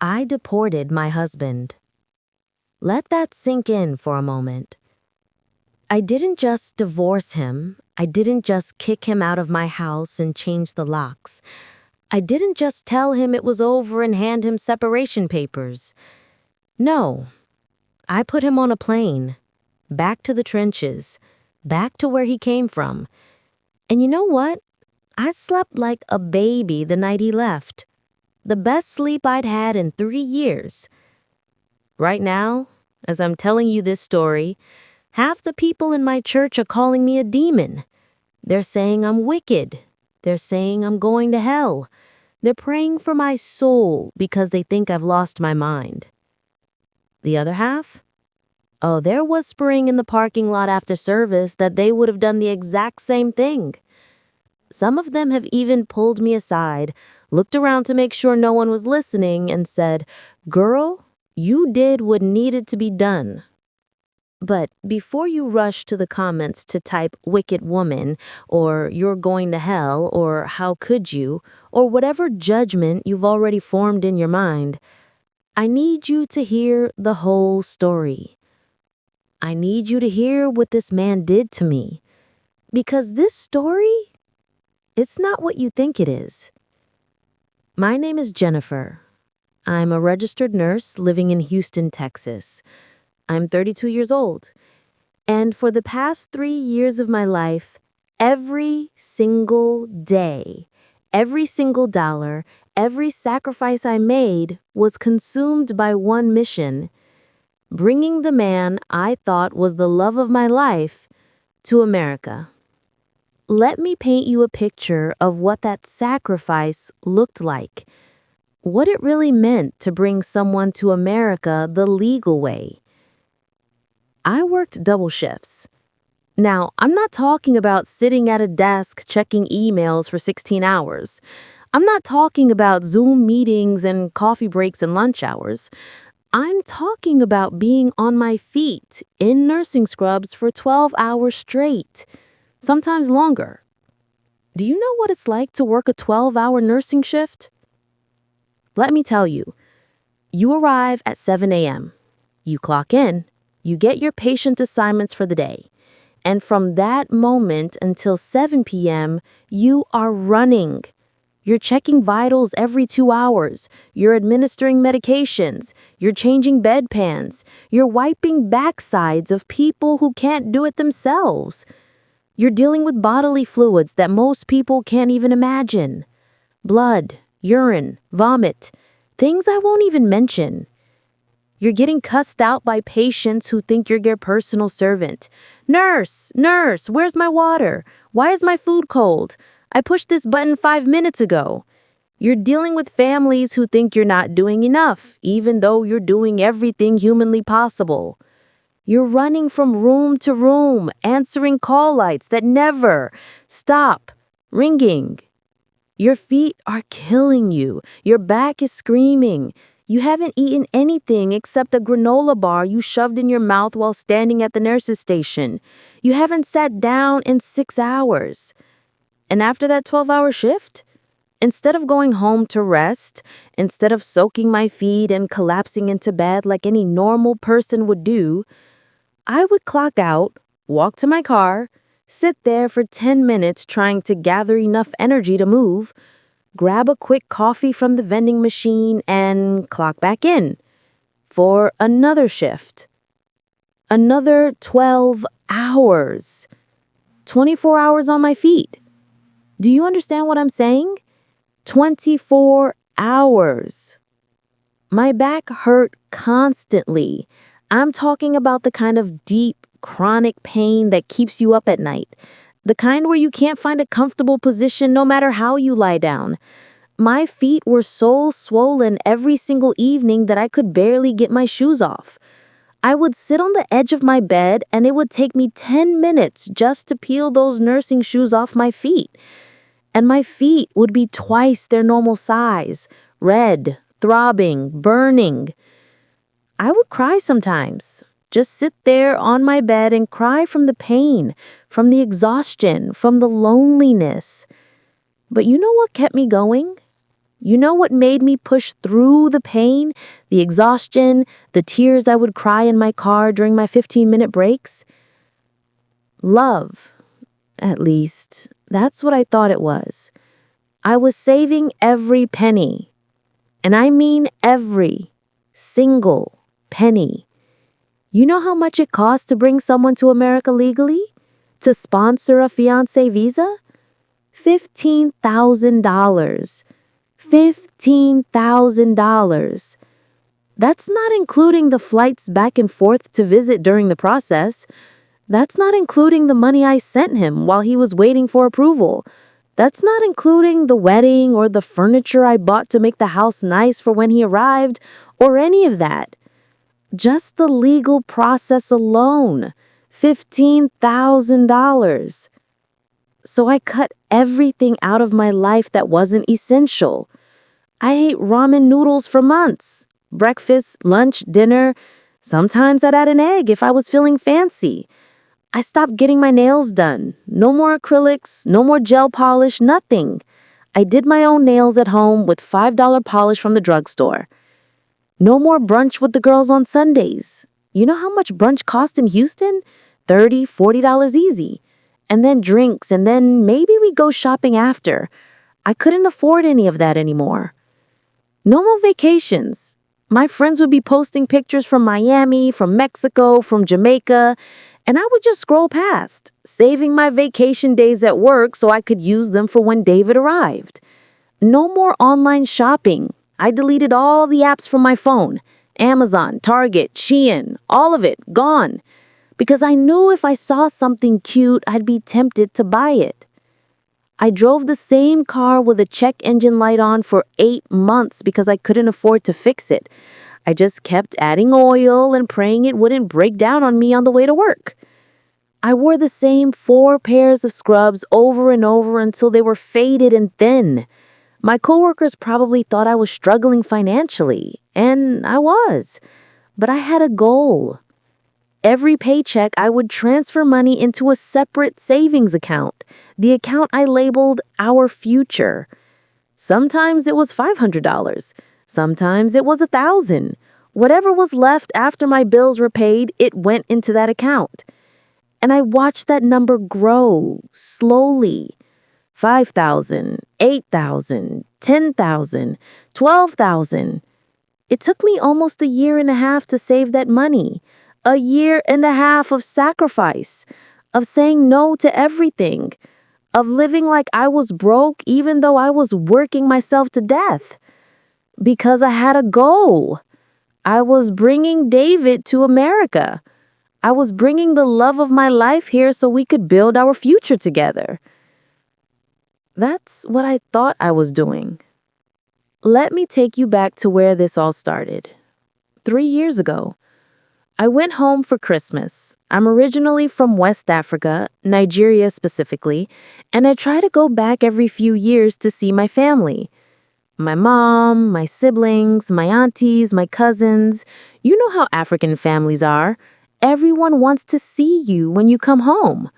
I deported my husband. Let that sink in for a moment. I didn't just divorce him. I didn't just kick him out of my house and change the locks. I didn't just tell him it was over and hand him separation papers. No, I put him on a plane, back to the trenches, back to where he came from. And you know what? I slept like a baby the night he left. The best sleep I'd had in 3 years. Right now, as I'm telling you this story, half the people in my church are calling me a demon. They're saying I'm wicked. They're saying I'm going to hell. They're praying for my soul because they think I've lost my mind. The other half? Oh, they're whispering in the parking lot after service that they would have done the exact same thing. Some of them have even pulled me aside, looked around to make sure no one was listening, and said, "Girl, you did what needed to be done." But before you rush to the comments to type "wicked woman" or "you're going to hell" or "how could you" or whatever judgment you've already formed in your mind, I need you to hear the whole story. I need you to hear what this man did to me. Because this story, it's not what you think it is. My name is Jennifer. I'm a registered nurse living in Houston, Texas. I'm 32 years old. And for the past 3 years of my life, every single day, every single dollar, every sacrifice I made was consumed by one mission: bringing the man I thought was the love of my life to America. Let me paint you a picture of what that sacrifice looked like, what it really meant to bring someone to America the legal way. I worked double shifts. Now, I'm not talking about sitting at a desk checking emails for 16 hours. I'm not talking about Zoom meetings and coffee breaks and lunch hours. I'm talking about being on my feet in nursing scrubs for 12 hours straight, sometimes longer. Do you know what it's like to work a 12-hour nursing shift? Let me tell you. You arrive at 7 a.m. You clock in. You get your patient assignments for the day. And from that moment until 7 p.m., you are running. You're checking vitals every 2 hours. You're administering medications. You're changing bedpans. You're wiping backsides of people who can't do it themselves. You're dealing with bodily fluids that most people can't even imagine. Blood, urine, vomit, things I won't even mention. You're getting cussed out by patients who think you're their personal servant. "Nurse, nurse, where's my water? Why is my food cold? I pushed this button 5 minutes ago." You're dealing with families who think you're not doing enough, even though you're doing everything humanly possible. You're running from room to room, answering call lights that never stop ringing. Your feet are killing you. Your back is screaming. You haven't eaten anything except a granola bar you shoved in your mouth while standing at the nurse's station. You haven't sat down in 6 hours. And after that 12-hour shift, instead of going home to rest, instead of soaking my feet and collapsing into bed like any normal person would do, I would clock out, walk to my car, sit there for 10 minutes trying to gather enough energy to move, grab a quick coffee from the vending machine, and clock back in for another shift. Another 12 hours. 24 hours on my feet. Do you understand what I'm saying? 24 hours. My back hurt constantly. I'm talking about the kind of deep, chronic pain that keeps you up at night. The kind where you can't find a comfortable position no matter how you lie down. My feet were so swollen every single evening that I could barely get my shoes off. I would sit on the edge of my bed and it would take me 10 minutes just to peel those nursing shoes off my feet. And my feet would be twice their normal size, red, throbbing, burning. I would cry sometimes. Just sit there on my bed and cry from the pain, from the exhaustion, from the loneliness. But you know what kept me going? You know what made me push through the pain, the exhaustion, the tears I would cry in my car during my 15-minute breaks? Love. At least, that's what I thought it was. I was saving every penny. And I mean every single penny. You know how much it costs to bring someone to America legally? To sponsor a fiancé visa? $15,000. $15,000. That's not including the flights back and forth to visit during the process. That's not including the money I sent him while he was waiting for approval. That's not including the wedding or the furniture I bought to make the house nice for when he arrived, or any of that. Just the legal process alone. $15,000. So I cut everything out of my life that wasn't essential. I ate ramen noodles for months. Breakfast, lunch, dinner. Sometimes I'd add an egg if I was feeling fancy. I stopped getting my nails done. No more acrylics, no more gel polish, nothing. I did my own nails at home with $5 polish from the drugstore. No more brunch with the girls on Sundays. You know how much brunch cost in Houston? $30, $40 easy. And then drinks, and then maybe we go shopping after. I couldn't afford any of that anymore. No more vacations. My friends would be posting pictures from Miami, from Mexico, from Jamaica, and I would just scroll past, saving my vacation days at work so I could use them for when David arrived. No more online shopping. I deleted all the apps from my phone. Amazon, Target, Shein, all of it, gone. Because I knew if I saw something cute, I'd be tempted to buy it. I drove the same car with a check engine light on for 8 months because I couldn't afford to fix it. I just kept adding oil and praying it wouldn't break down on me on the way to work. I wore the same 4 pairs of scrubs over and over until they were faded and thin. My coworkers probably thought I was struggling financially, and I was. But I had a goal. Every paycheck, I would transfer money into a separate savings account, the account I labeled Our Future. Sometimes it was $500. Sometimes it was $1,000. Whatever was left after my bills were paid, it went into that account. And I watched that number grow slowly. 5,000, 8,000, 10,000, 12,000. It took me almost a year and a half to save that money. A year and a half of sacrifice, of saying no to everything, of living like I was broke even though I was working myself to death. Because I had a goal. I was bringing David to America. I was bringing the love of my life here so we could build our future together. That's what I thought I was doing. Let me take you back to where this all started. 3 years ago. I went home for Christmas. I'm originally from West Africa, Nigeria specifically, and I try to go back every few years to see my family. My mom, my siblings, my aunties, my cousins. You know how African families are. Everyone wants to see you when you come home.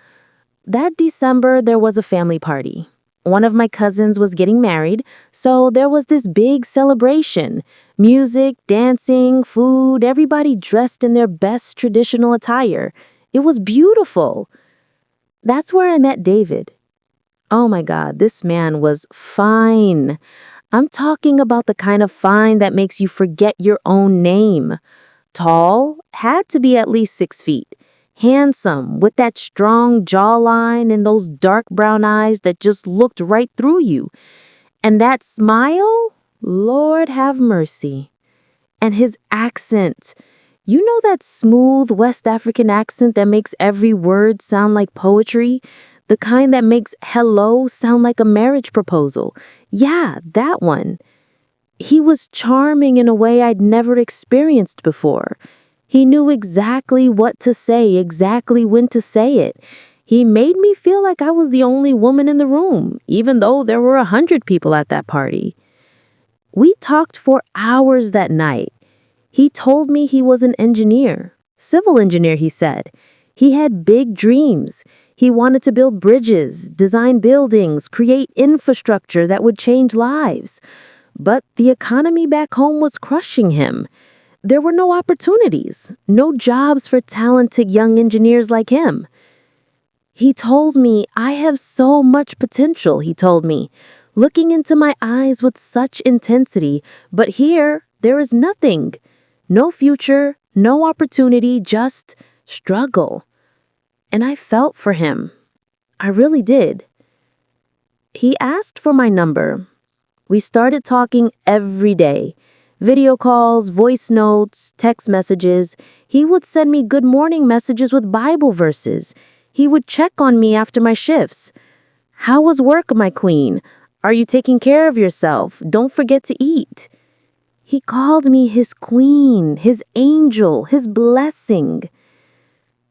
That December, there was a family party. One of my cousins was getting married, so there was this big celebration. Music, dancing, food, everybody dressed in their best traditional attire. It was beautiful. That's where I met David. Oh my God, this man was fine. I'm talking about the kind of fine that makes you forget your own name. Tall, had to be at least 6 feet. Handsome, with that strong jawline and those dark brown eyes that just looked right through you. And that smile, Lord have mercy. And his accent. You know that smooth West African accent that makes every word sound like poetry? The kind that makes hello sound like a marriage proposal. Yeah, that one. He was charming in a way I'd never experienced before. He knew exactly what to say, exactly when to say it. He made me feel like I was the only woman in the room, even though there were 100 people at that party. We talked for hours that night. He told me he was an engineer, civil engineer, he said. He had big dreams. He wanted to build bridges, design buildings, create infrastructure that would change lives. But the economy back home was crushing him. There were no opportunities, no jobs for talented young engineers like him. He told me, I have so much potential, he told me, looking into my eyes with such intensity, but here there is nothing. No future, no opportunity, just struggle. And I felt for him. I really did. He asked for my number. We started talking every day. Video calls, voice notes, text messages. He would send me good morning messages with Bible verses. He would check on me after my shifts. How was work, my queen? Are you taking care of yourself? Don't forget to eat. He called me his queen, his angel, his blessing.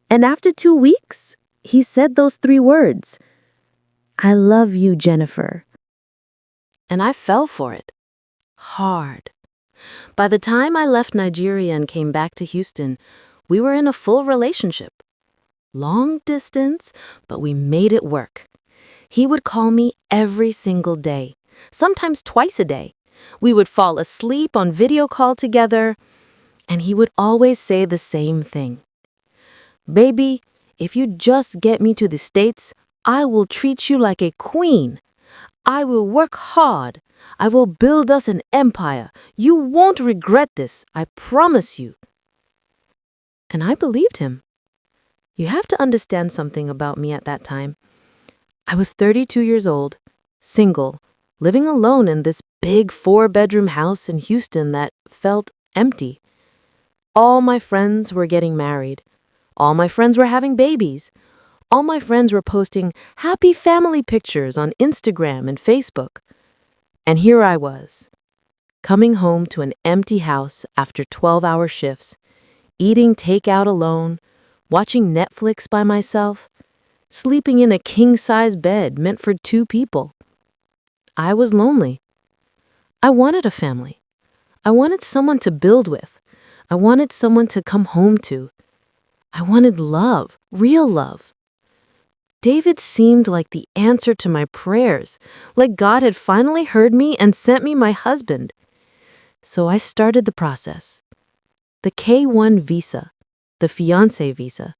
And after 2 weeks, he said those 3 words. I love you, Jennifer. And I fell for it. Hard. By the time I left Nigeria and came back to Houston, we were in a full relationship. Long distance, but we made it work. He would call me every single day, sometimes twice a day. We would fall asleep on video call together, and he would always say the same thing. Baby, if you just get me to the States, I will treat you like a queen. I will work hard. I will build us an empire. You won't regret this, I promise you. And I believed him. You have to understand something about me at that time. I was 32 years old, single, living alone in this big 4-bedroom house in Houston that felt empty. All my friends were getting married. All my friends were having babies. All my friends were posting happy family pictures on Instagram and Facebook. And here I was, coming home to an empty house after 12-hour shifts, eating takeout alone, watching Netflix by myself, sleeping in a king-size bed meant for 2 people. I was lonely. I wanted a family. I wanted someone to build with. I wanted someone to come home to. I wanted love, real love. David seemed like the answer to my prayers, like God had finally heard me and sent me my husband. So I started the process. The K-1 visa, the fiancé visa.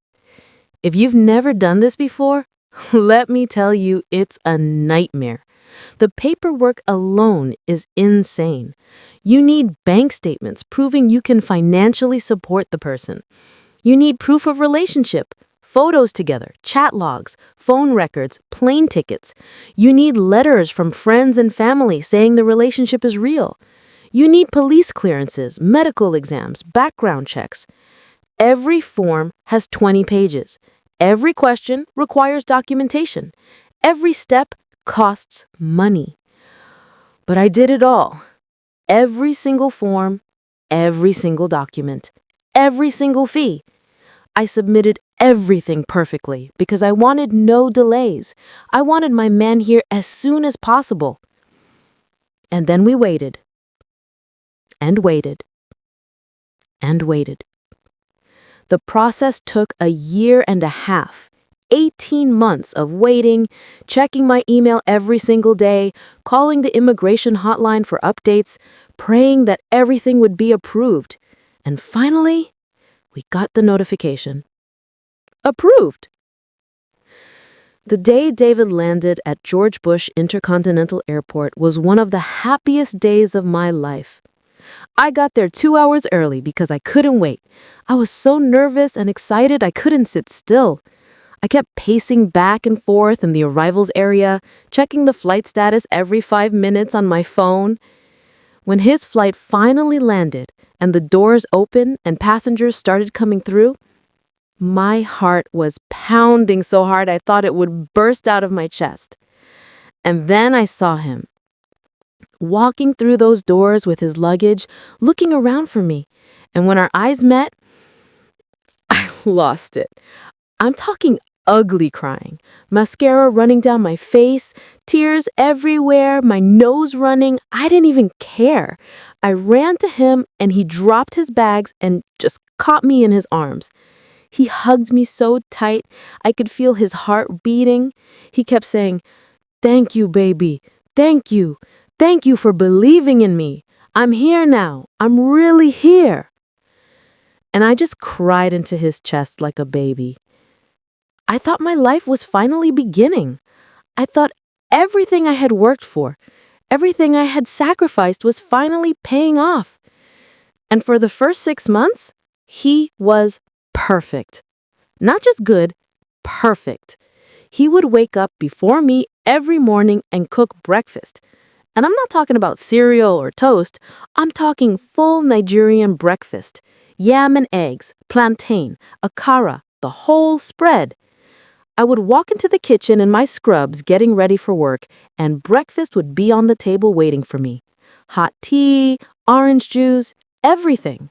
If you've never done this before, let me tell you, it's a nightmare. The paperwork alone is insane. You need bank statements proving you can financially support the person. You need proof of relationship, photos together, chat logs, phone records, plane tickets. You need letters from friends and family saying the relationship is real. You need police clearances, medical exams, background checks. Every form has 20 pages. Every question requires documentation. Every step costs money. But I did it all. Every single form, every single document, every single fee. I submitted everything perfectly because I wanted no delays. I wanted my man here as soon as possible. And then we waited. And waited. And waited. The process took a year and a half, 18 months of waiting, checking my email every single day, calling the immigration hotline for updates, praying that everything would be approved. And finally, we got the notification. Approved! The day David landed at George Bush Intercontinental Airport was one of the happiest days of my life. I got there 2 hours early because I couldn't wait. I was so nervous and excited I couldn't sit still. I kept pacing back and forth in the arrivals area, checking the flight status every 5 minutes on my phone. When his flight finally landed and the doors opened and passengers started coming through, my heart was pounding so hard I thought it would burst out of my chest. And then I saw him, walking through those doors with his luggage, looking around for me. And when our eyes met, I lost it. I'm talking ugly crying, mascara running down my face, tears everywhere, my nose running. I didn't even care. I ran to him and he dropped his bags and just caught me in his arms. He hugged me so tight, I could feel his heart beating. He kept saying, "Thank you, baby. Thank you. Thank you for believing in me. I'm here now. I'm really here." And I just cried into his chest like a baby. I thought my life was finally beginning. I thought everything I had worked for, everything I had sacrificed was finally paying off. And for the first 6 months, he was perfect. Not just good, perfect. He would wake up before me every morning and cook breakfast. And I'm not talking about cereal or toast. I'm talking full Nigerian breakfast. Yam and eggs, plantain, akara, the whole spread. I would walk into the kitchen in my scrubs getting ready for work, and breakfast would be on the table waiting for me. Hot tea, orange juice, everything.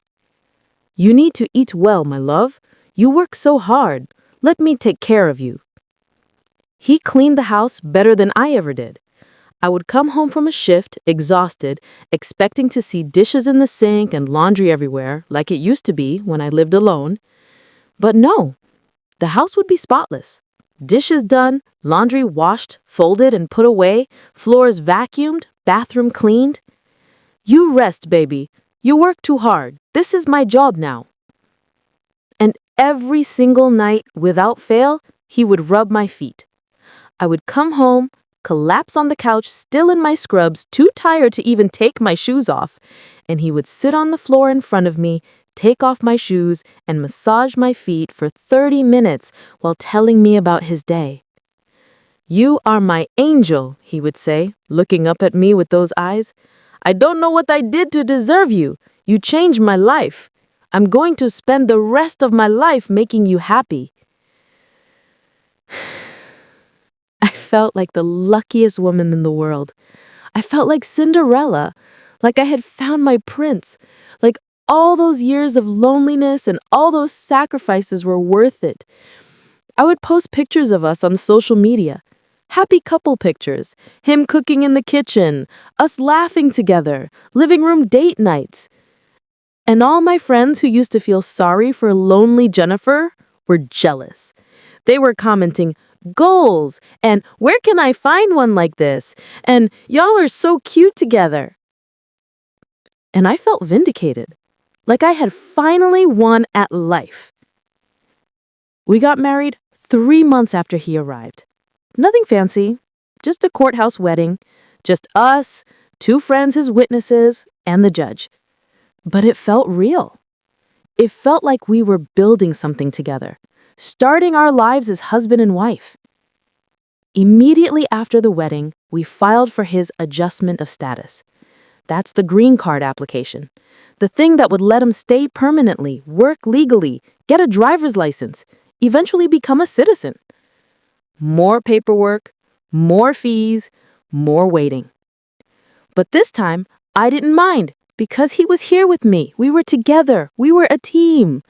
"You need to eat well, my love. You work so hard. Let me take care of you." He cleaned the house better than I ever did. I would come home from a shift, exhausted, expecting to see dishes in the sink and laundry everywhere, like it used to be when I lived alone. But no, the house would be spotless. Dishes done, laundry washed, folded and put away, floors vacuumed, bathroom cleaned. "You rest, baby. You work too hard. This is my job now." And every single night, without fail, he would rub my feet. I would come home, collapse on the couch, still in my scrubs, too tired to even take my shoes off, and he would sit on the floor in front of me, take off my shoes, and massage my feet for 30 minutes while telling me about his day. "You are my angel," he would say, looking up at me with those eyes. "I don't know what I did to deserve you. You changed my life. I'm going to spend the rest of my life making you happy." I felt like the luckiest woman in the world. I felt like Cinderella, like I had found my prince, like all those years of loneliness and all those sacrifices were worth it. I would post pictures of us on social media, happy couple pictures, him cooking in the kitchen, us laughing together, living room date nights. And all my friends who used to feel sorry for lonely Jennifer were jealous. They were commenting, "Goals," and "Where can I find one like this?" and "Y'all are so cute together." And I felt vindicated, like I had finally won at life. We got married 3 months after he arrived. Nothing fancy, just a courthouse wedding, just us, 2 friends as witnesses, and the judge. But it felt real. It felt like we were building something together, starting our lives as husband and wife. Immediately after the wedding, we filed for his adjustment of status. That's the green card application, the thing that would let him stay permanently, work legally, get a driver's license, eventually become a citizen. More paperwork, more fees, more waiting. But this time, I didn't mind because he was here with me. We were together. We were a team.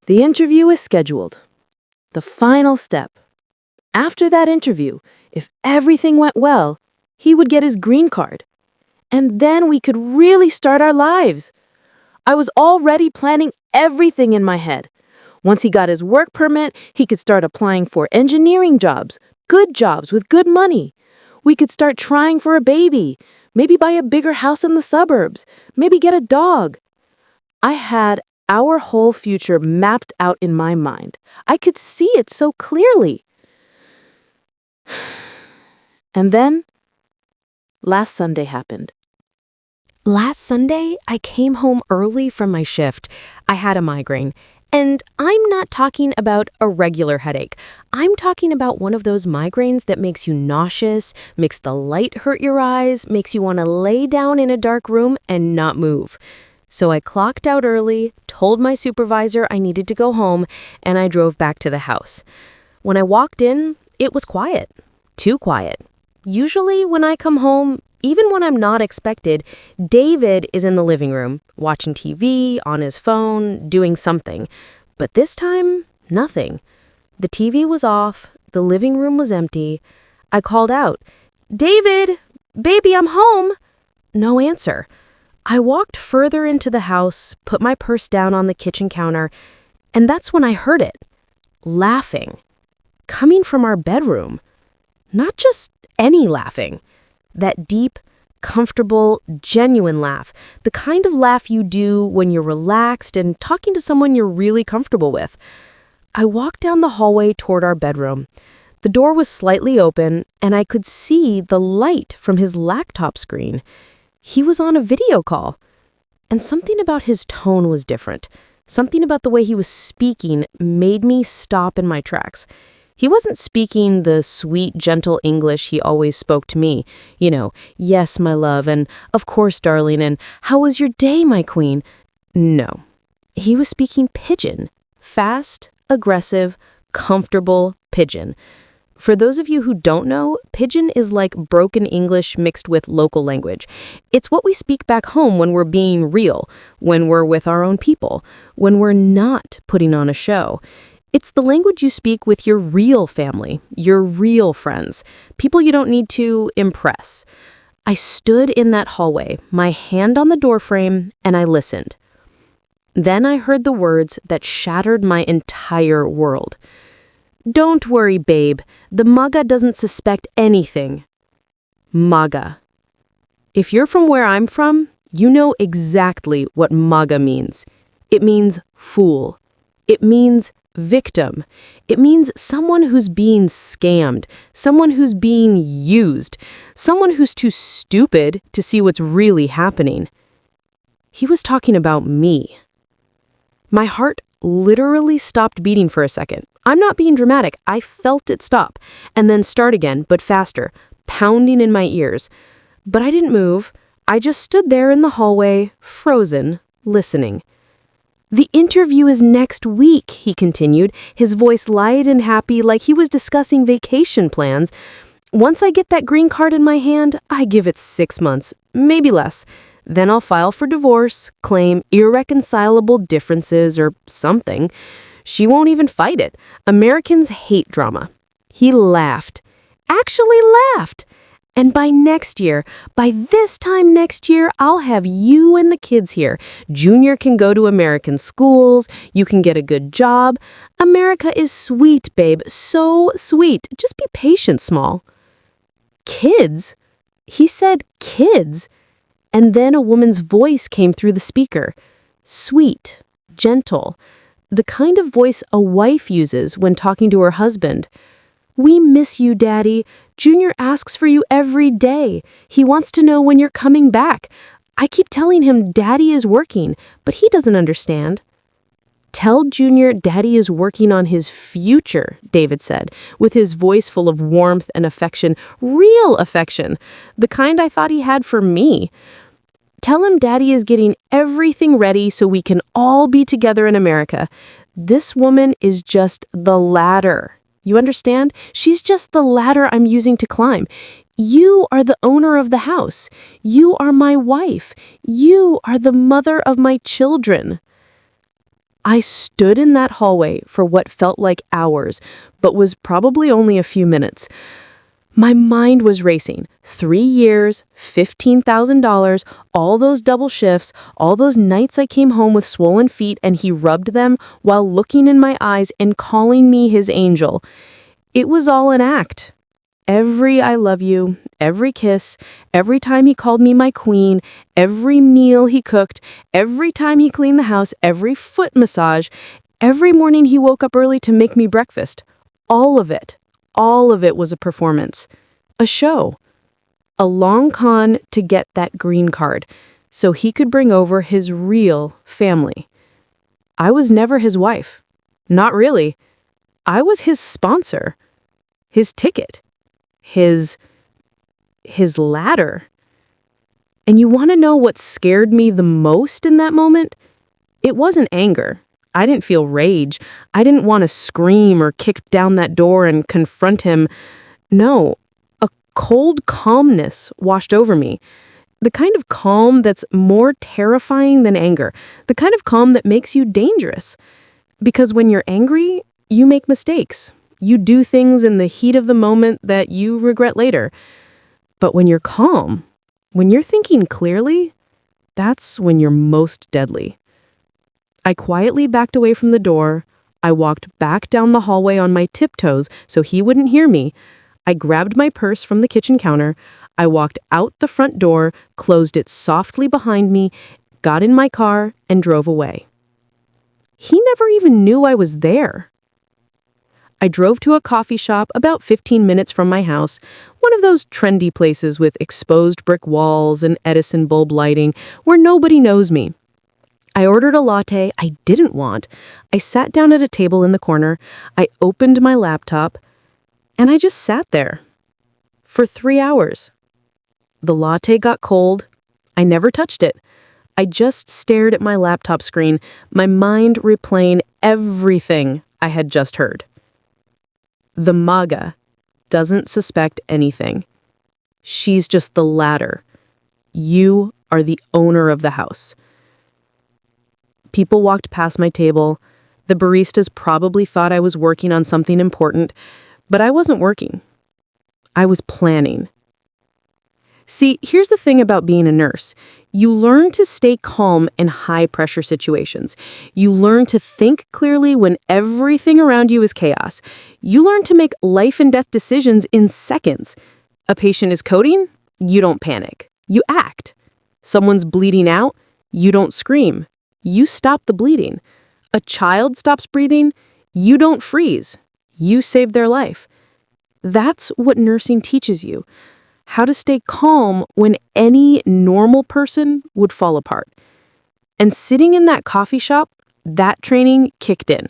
The interview is scheduled. The final step. After that interview, if everything went well, he would get his green card. And then we could really start our lives. I was already planning everything in my head. Once he got his work permit, he could start applying for engineering jobs, good jobs with good money. We could start trying for a baby, maybe buy a bigger house in the suburbs, maybe get a dog. I had our whole future mapped out in my mind. I could see it so clearly. And then, last Sunday happened. Last Sunday, I came home early from my shift. I had a migraine. And I'm not talking about a regular headache. I'm talking about one of those migraines that makes you nauseous, makes the light hurt your eyes, makes you want to lay down in a dark room and not move. So I clocked out early, told my supervisor I needed to go home, and I drove back to the house. When I walked in, it was quiet. Too quiet. Usually when I come home, even when I'm not expected, David is in the living room, watching TV, on his phone, doing something. But this time, nothing. The TV was off, the living room was empty. I called out, "David, baby, I'm home." No answer. I walked further into the house, put my purse down on the kitchen counter, and that's when I heard it. Laughing. Coming from our bedroom. Not just any laughing. That deep, comfortable, genuine laugh. The kind of laugh you do when you're relaxed and talking to someone you're really comfortable with. I walked down the hallway toward our bedroom. The door was slightly open, and I could see the light from his laptop screen. He was on a video call. And something about his tone was different. Something about the way he was speaking made me stop in my tracks. He wasn't speaking the sweet, gentle English he always spoke to me. Yes, my love, and of course, darling, and how was your day, my queen? No. He was speaking Pidgin. Fast, aggressive, comfortable Pidgin. For those of you who don't know, Pidgin is like broken English mixed with local language. It's what we speak back home when we're being real, when we're with our own people, when we're not putting on a show. It's the language you speak with your real family, your real friends, people you don't need to impress. I stood in that hallway, my hand on the doorframe, and I listened. Then I heard the words that shattered my entire world. Don't worry, babe. The maga doesn't suspect anything. Maga. If you're from where I'm from, you know exactly what maga means. It means fool. It means victim. It means someone who's being scammed, someone who's being used, someone who's too stupid to see what's really happening. He was talking about me. My heart literally stopped beating for a second. I'm not being dramatic. I felt it stop and then start again, but faster, pounding in my ears. But I didn't move. I just stood there in the hallway, frozen, listening. The interview is next week, he continued, his voice light and happy like he was discussing vacation plans. Once I get that green card in my hand, I give it 6 months, maybe less. Then I'll file for divorce, claim irreconcilable differences or something. She won't even fight it. Americans hate drama. He laughed. Actually laughed. And by this time next year, I'll have you and the kids here. Junior can go to American schools. You can get a good job. America is sweet, babe. So sweet. Just be patient, Small. Kids? He said kids. And then a woman's voice came through the speaker. Sweet, gentle, the kind of voice a wife uses when talking to her husband. We miss you, Daddy. Junior asks for you every day. He wants to know when you're coming back. I keep telling him Daddy is working, but he doesn't understand. Tell Junior Daddy is working on his future, David said, with his voice full of warmth and affection, real affection, the kind I thought he had for me. Tell him Daddy is getting everything ready so we can all be together in America. This woman is just the ladder. You understand? She's just the ladder I'm using to climb. You are the owner of the house. You are my wife. You are the mother of my children. I stood in that hallway for what felt like hours, but was probably only a few minutes. My mind was racing. 3 years, $15,000, all those double shifts, all those nights I came home with swollen feet and he rubbed them while looking in my eyes and calling me his angel. It was all an act. Every I love you, every kiss, every time he called me my queen, every meal he cooked, every time he cleaned the house, every foot massage, every morning he woke up early to make me breakfast. All of it was a performance, a show, a long con to get that green card so he could bring over his real family. I was never his wife. Not really. I was his sponsor, his ticket, his ladder. And you want to know what scared me the most in that moment? It wasn't anger. I didn't feel rage. I didn't want to scream or kick down that door and confront him. No, a cold calmness washed over me. The kind of calm that's more terrifying than anger. The kind of calm that makes you dangerous. Because when you're angry, you make mistakes. You do things in the heat of the moment that you regret later. But when you're calm, when you're thinking clearly, that's when you're most deadly. I quietly backed away from the door. I walked back down the hallway on my tiptoes so he wouldn't hear me. I grabbed my purse from the kitchen counter. I walked out the front door, closed it softly behind me, got in my car, and drove away. He never even knew I was there. I drove to a coffee shop about 15 minutes from my house, one of those trendy places with exposed brick walls and Edison bulb lighting where nobody knows me. I ordered a latte I didn't want. I sat down at a table in the corner. I opened my laptop, and I just sat there for 3 hours. The latte got cold. I never touched it. I just stared at my laptop screen, my mind replaying everything I had just heard. The maga doesn't suspect anything. She's just the ladder. You are the owner of the house. People walked past my table. The baristas probably thought I was working on something important, but I wasn't working. I was planning. See, here's the thing about being a nurse. You learn to stay calm in high-pressure situations. You learn to think clearly when everything around you is chaos. You learn to make life-and-death decisions in seconds. A patient is coding, you don't panic. You act. Someone's bleeding out, you don't scream. You stop the bleeding. A child stops breathing, you don't freeze. You save their life. That's what nursing teaches you. How to stay calm when any normal person would fall apart. And sitting in that coffee shop, that training kicked in.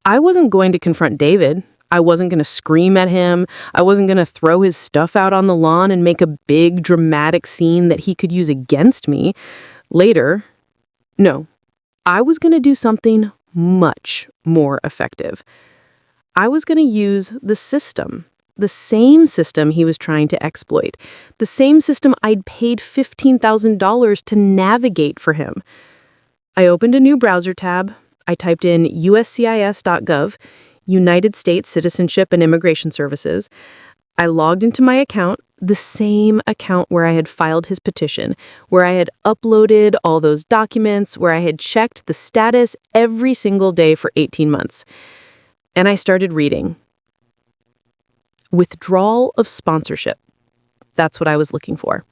I wasn't going to confront David. I wasn't going to scream at him. I wasn't going to throw his stuff out on the lawn and make a big dramatic scene that he could use against me later. No, I was going to do something much more effective. I was going to use the system. The same system he was trying to exploit. The same system I'd paid $15,000 to navigate for him. I opened a new browser tab. I typed in USCIS.gov, United States Citizenship and Immigration Services. I logged into my account, the same account where I had filed his petition, where I had uploaded all those documents, where I had checked the status every single day for 18 months. And I started reading. Withdrawal of sponsorship. That's what I was looking for.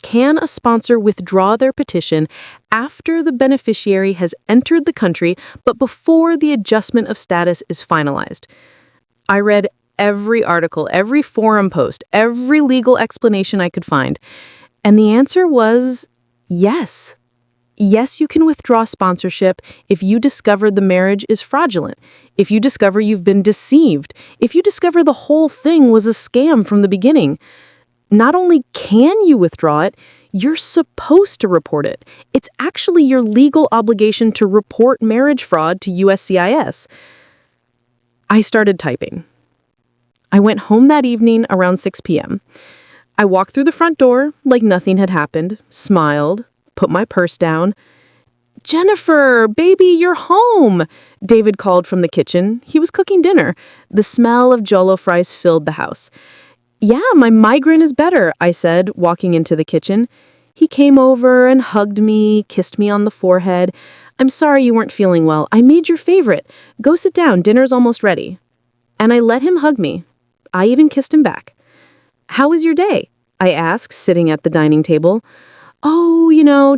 Can a sponsor withdraw their petition after the beneficiary has entered the country but before the adjustment of status is finalized? I read every article, every forum post, every legal explanation I could find, and the answer was yes. Yes, you can withdraw sponsorship if you discover the marriage is fraudulent, if you discover you've been deceived, if you discover the whole thing was a scam from the beginning. Not only can you withdraw it, you're supposed to report it. It's actually your legal obligation to report marriage fraud to USCIS. I started typing. I went home that evening around 6 p.m. I walked through the front door like nothing had happened, smiled, put my purse down. "Jennifer, baby, you're home," David called from the kitchen. He was cooking dinner. The smell of jollof rice filled the house. "Yeah, my migraine is better," I said, walking into the kitchen. He came over and hugged me, kissed me on the forehead. "I'm sorry you weren't feeling well. I made your favorite. Go sit down, dinner's almost ready." And I let him hug me. I even kissed him back. "How was your day?" I asked, sitting at the dining table. "Oh,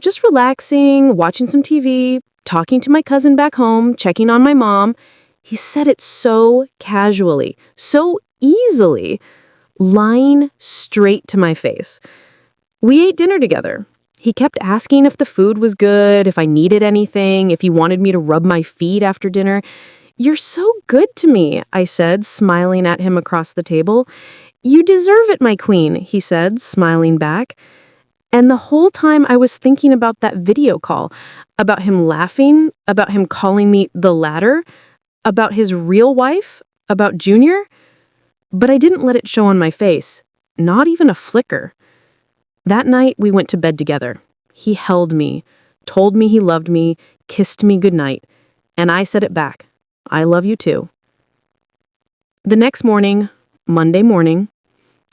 just relaxing, watching some TV, talking to my cousin back home, checking on my mom." He said it so casually, so easily, lying straight to my face. We ate dinner together. He kept asking if the food was good, if I needed anything, if he wanted me to rub my feet after dinner. "You're so good to me," I said, smiling at him across the table. "You deserve it, my queen," he said, smiling back. And the whole time I was thinking about that video call, about him laughing, about him calling me the ladder, about his real wife, about Junior. But I didn't let it show on my face, not even a flicker. That night, we went to bed together. He held me, told me he loved me, kissed me goodnight, and I said it back. I love you too. The next morning, Monday morning,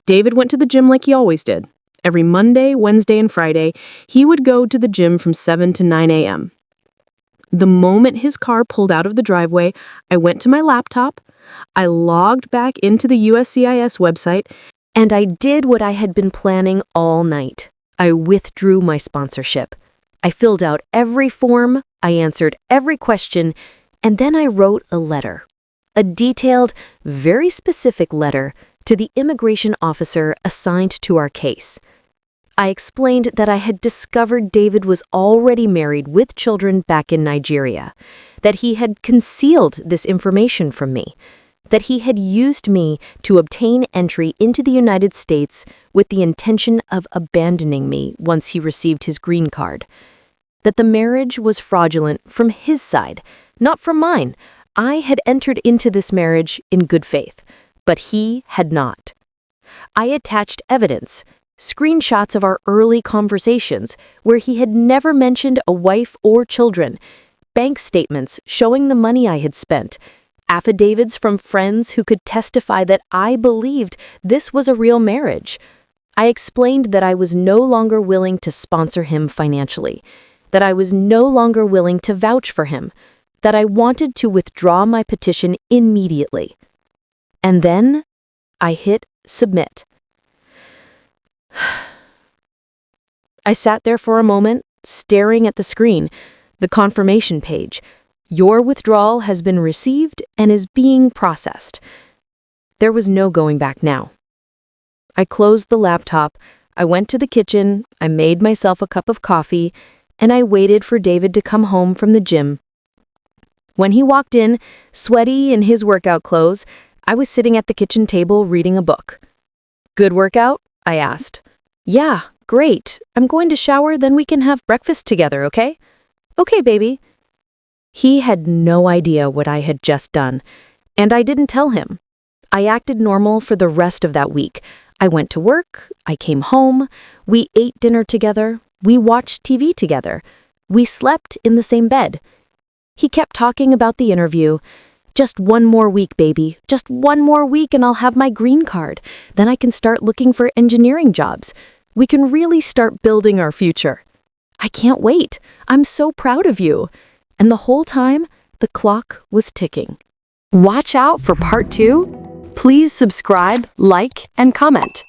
David went to the gym like he always did. Every Monday, Wednesday, and Friday, he would go to the gym from 7 to 9 a.m. The moment his car pulled out of the driveway, I went to my laptop, I logged back into the USCIS website, And I did what I had been planning all night. I withdrew my sponsorship. I filled out every form, I answered every question, and then I wrote a letter. A detailed, very specific letter to the immigration officer assigned to our case. I explained that I had discovered David was already married with children back in Nigeria, that he had concealed this information from me, that he had used me to obtain entry into the United States with the intention of abandoning me once he received his green card, that the marriage was fraudulent from his side, not from mine. I had entered into this marriage in good faith, but he had not. I attached evidence, screenshots of our early conversations where he had never mentioned a wife or children, bank statements showing the money I had spent, affidavits from friends who could testify that I believed this was a real marriage. I explained that I was no longer willing to sponsor him financially, that I was no longer willing to vouch for him, that I wanted to withdraw my petition immediately. And then I hit submit. I sat there for a moment, staring at the screen, the confirmation page. Your withdrawal has been received and is being processed. There was no going back now. I closed the laptop, I went to the kitchen, I made myself a cup of coffee, and I waited for David to come home from the gym. When he walked in, sweaty in his workout clothes, I was sitting at the kitchen table reading a book. Good workout? I asked. Yeah, great. I'm going to shower, then we can have breakfast together, okay? Okay, baby. He had no idea what I had just done, and I didn't tell him. I acted normal for the rest of that week. I went to work, I came home, we ate dinner together, we watched TV together, we slept in the same bed. He kept talking about the interview. Just one more week, baby. Just one more week and I'll have my green card. Then I can start looking for engineering jobs. We can really start building our future. I can't wait. I'm so proud of you. And the whole time, the clock was ticking. Watch out for part 2. Please subscribe, like, and comment.